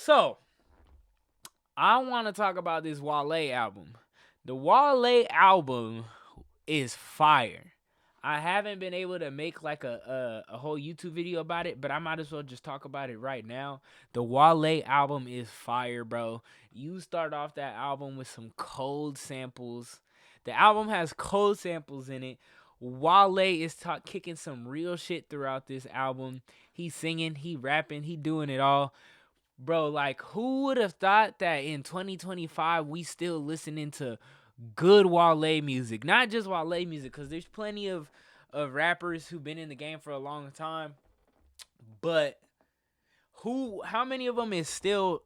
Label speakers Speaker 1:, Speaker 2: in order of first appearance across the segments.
Speaker 1: So, I want to talk about this Wale album. The Wale album is fire. I haven't been able to make like a whole YouTube video about it, but I might as well just talk about it right now. The Wale album is fire, bro. You start off that album with some cold samples. The album has cold samples in it. Wale is kicking some real shit throughout this album. He's singing, he rapping, he doing it all. Bro, like, who would have thought that in 2025 we still listening to good Wale music? Not just Wale music, because there's plenty of rappers who've been in the game for a long time. But how many of them is still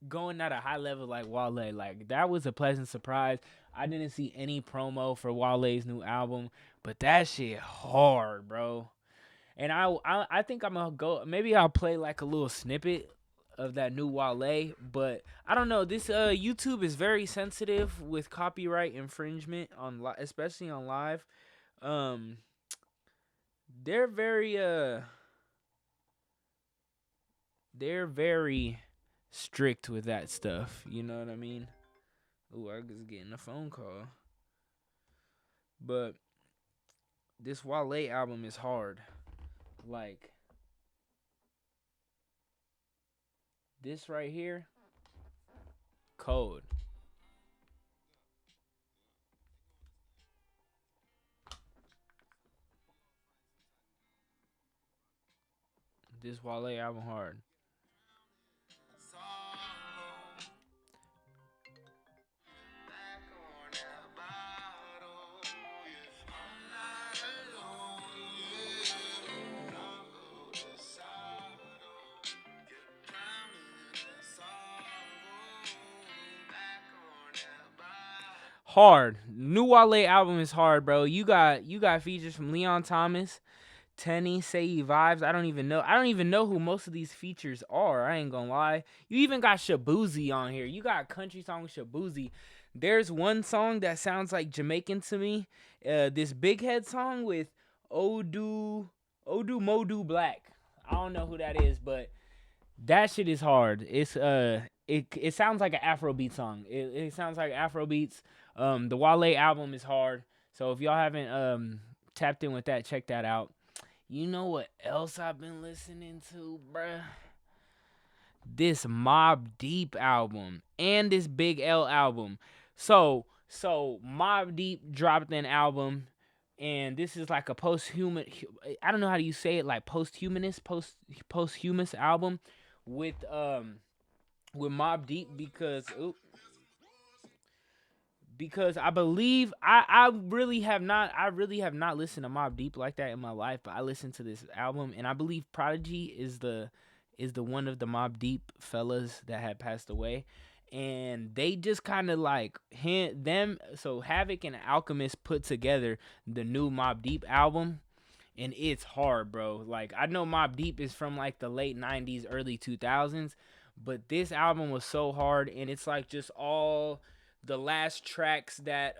Speaker 1: going at a high level like Wale? Like, that was a pleasant surprise. I didn't see any promo for Wale's new album, but that shit hard, bro. And I think I'm gonna go. Maybe I'll play like a little snippet of that new Wale, but I don't know. This YouTube is very sensitive with copyright infringement especially on live. Um, they're very strict with that stuff. You know what I mean? Ooh, I was getting a phone call. But this Wale album is hard. Like, this right here, cold. This Wale album hard. Hard. New Wale album is hard, bro. You got features from Leon Thomas, Tenny, Say Vibes. I don't even know who most of these features are. I ain't gonna lie. You even got Shabuzi on here. You got country song Shabuzi. There's one song that sounds like Jamaican to me. This Big Head song with Odu Modu Black. I don't know who that is, but that shit is hard. It sounds like an Afrobeat song. It sounds like Afrobeats. The Wale album is hard. So if y'all haven't tapped in with that, check that out. You know what else I've been listening to, bruh? This Mobb Deep album and this Big L album. So Mobb Deep dropped an album, and this is like a posthumous. I don't know how do you say it, like posthumous album with Mobb Deep because I believe I really have not listened to Mobb Deep like that in my life, but I listened to this album, and I believe Prodigy is the one of the Mobb Deep fellas that had passed away, and they just kind of like so Havoc and Alchemist put together the new Mobb Deep album, and it's hard, bro. Like, I know Mobb Deep is from like the late 90s, early 2000s, but this album was so hard, and it's like just all the last tracks that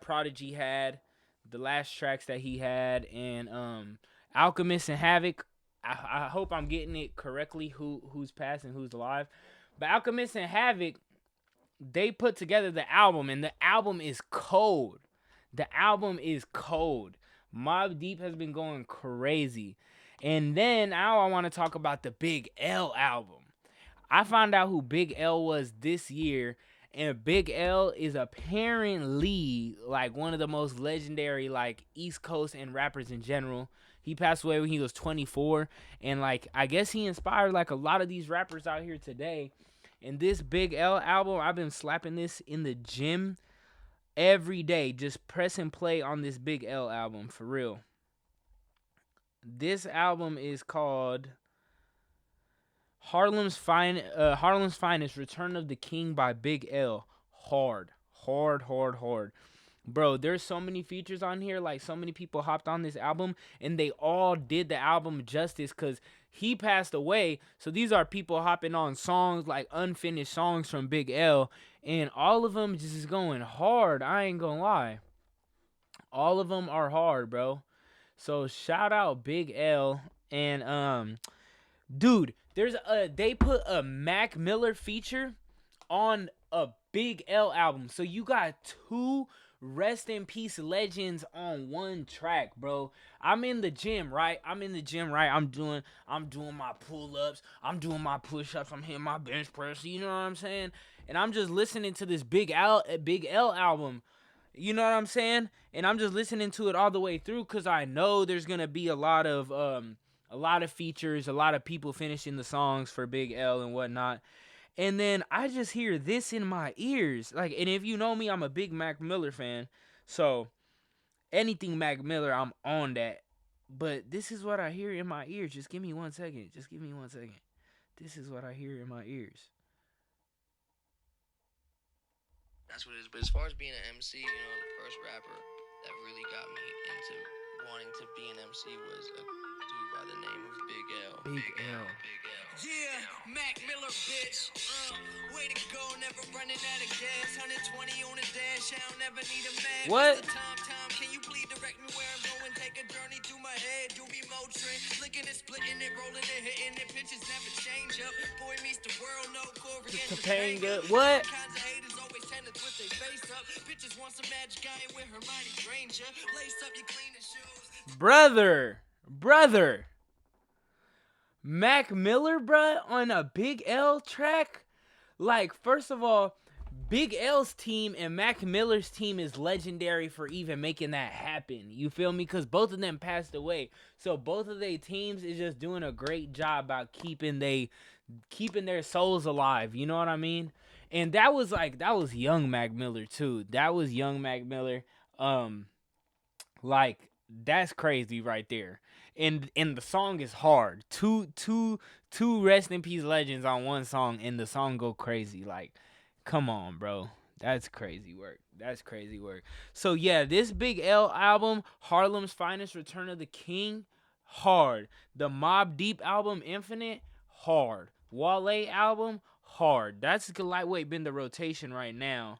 Speaker 1: Prodigy had, the last tracks that he had, and Alchemist and Havoc. I hope I'm getting it correctly, who's passed and who's alive. But Alchemist and Havoc, they put together the album, and the album is cold. The album is cold. Mobb Deep has been going crazy. And then now I want to talk about the Big L album. I found out who Big L was this year, and Big L is apparently like one of the most legendary like East Coast and rappers in general. He passed away when he was 24, and like I guess he inspired like a lot of these rappers out here today. And this Big L album, I've been slapping this in the gym every day, just press and play on this Big L album for real. This album is called Harlem's Finest, Return of the King by Big L. Hard. Bro, there's so many features on here. Like, so many people hopped on this album, and they all did the album justice because he passed away. So these are people hopping on songs, like unfinished songs from Big L, and all of them just is going hard. I ain't gonna lie. All of them are hard, bro. So shout out Big L. And dude, they put a Mac Miller feature on a Big L album. So you got two rest in peace legends on one track, bro. I'm in the gym, right? I'm doing my pull-ups, I'm doing my push-ups, I'm hitting my bench press, you know what I'm saying? And I'm just listening to this Big L album. You know what I'm saying? And I'm just listening to it all the way through cuz I know there's going to be a lot of features, a lot of people finishing the songs for Big L and whatnot. And then I just hear this in my ears. Like, and if you know me, I'm a big Mac Miller fan. So anything Mac Miller, I'm on that. But this is what I hear in my ears. Just give me 1 second. Just give me 1 second. This is what I hear in my ears.
Speaker 2: That's what it is. But as far as being an MC, the first rapper that really got me into wanting to be an MC was a dude by the name of Big L.
Speaker 1: Big L.
Speaker 2: Yeah, Mac Miller, bitch. Way to go, never running out of gas. 120 on the dash, I don't never need a map.
Speaker 1: What?
Speaker 2: Tom, can you please direct me where I'm going? Take a journey through my head, do me Motrin. Flicking it, splitting it, rolling it, hitting it. Pitches never change up. Boy meets the world, no Corey.
Speaker 1: Topanga. What?
Speaker 2: Kinds of haters always tennis with their face up. Bitches want some magic guy with Hermione Granger. Lace up your cleaning shoes.
Speaker 1: Brother. Mac Miller, bruh, on a Big L track? Like, first of all, Big L's team and Mac Miller's team is legendary for even making that happen. You feel me? Because both of them passed away. So both of their teams is just doing a great job about keeping their souls alive. You know what I mean? And that was young Mac Miller too. That was young Mac Miller. Like, that's crazy right there. And the song is hard. Two rest in peace legends on one song, and the song go crazy. Like, come on, bro. That's crazy work. So yeah, this Big L album, Harlem's Finest, Return of the King, hard. The Mobb Deep album, Infinite, hard. Wale album, hard. That's lightweight been the rotation right now.